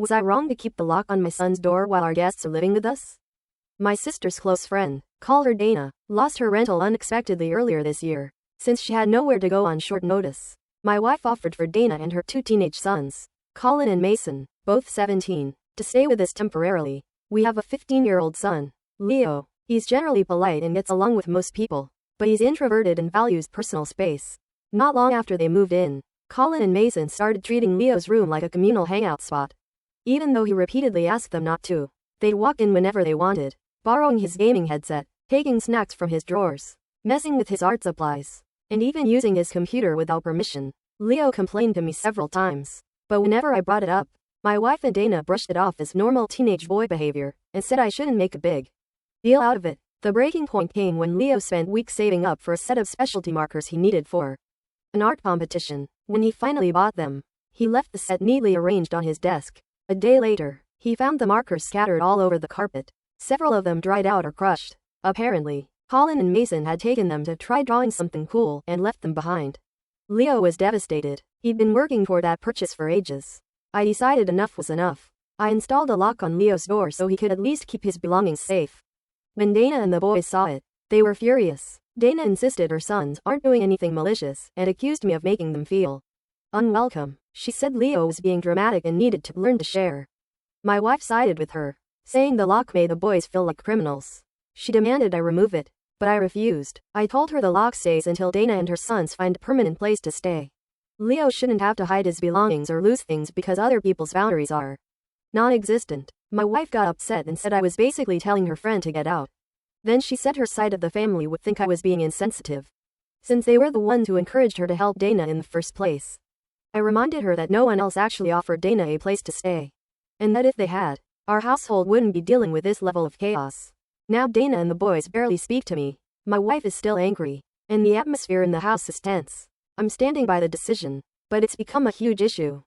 Was I wrong to keep the lock on my son's door while our guests are living with us? My sister's close friend, call her Dana, lost her rental unexpectedly earlier this year, since she had nowhere to go on short notice. My wife offered for Dana and her 2 teenage sons, Colin and Mason, both 17, to stay with us temporarily. We have a 15-year-old son, Leo. He's generally polite and gets along with most people, but he's introverted and values personal space. Not long after they moved in, Colin and Mason started treating Leo's room like a communal hangout spot. Even though he repeatedly asked them not to, they'd walk in whenever they wanted, borrowing his gaming headset, taking snacks from his drawers, messing with his art supplies, and even using his computer without permission. Leo complained to me several times, but whenever I brought it up, my wife and Dana brushed it off as normal teenage boy behavior and said I shouldn't make a big deal out of it. The breaking point came when Leo spent weeks saving up for a set of specialty markers he needed for an art competition. When he finally bought them, he left the set neatly arranged on his desk. A day later, he found the markers scattered all over the carpet. Several of them dried out or crushed. Apparently, Colin and Mason had taken them to try drawing something cool and left them behind. Leo was devastated. He'd been working toward that purchase for ages. I decided enough was enough. I installed a lock on Leo's door so he could at least keep his belongings safe. When Dana and the boys saw it, they were furious. Dana insisted her sons aren't doing anything malicious and accused me of making them feel unwelcome. She said Leo was being dramatic and needed to learn to share. My wife sided with her, saying the lock made the boys feel like criminals. She demanded I remove it, but I refused. I told her the lock stays until Dana and her sons find a permanent place to stay. Leo shouldn't have to hide his belongings or lose things because other people's boundaries are non-existent. My wife got upset and said I was basically telling her friend to get out. Then she said her side of the family would think I was being insensitive, since they were the ones who encouraged her to help Dana in the first place. I reminded her that no one else actually offered Dana a place to stay, and that if they had, our household wouldn't be dealing with this level of chaos. Now Dana and the boys barely speak to me. My wife is still angry, and the atmosphere in the house is tense. I'm standing by the decision, but it's become a huge issue.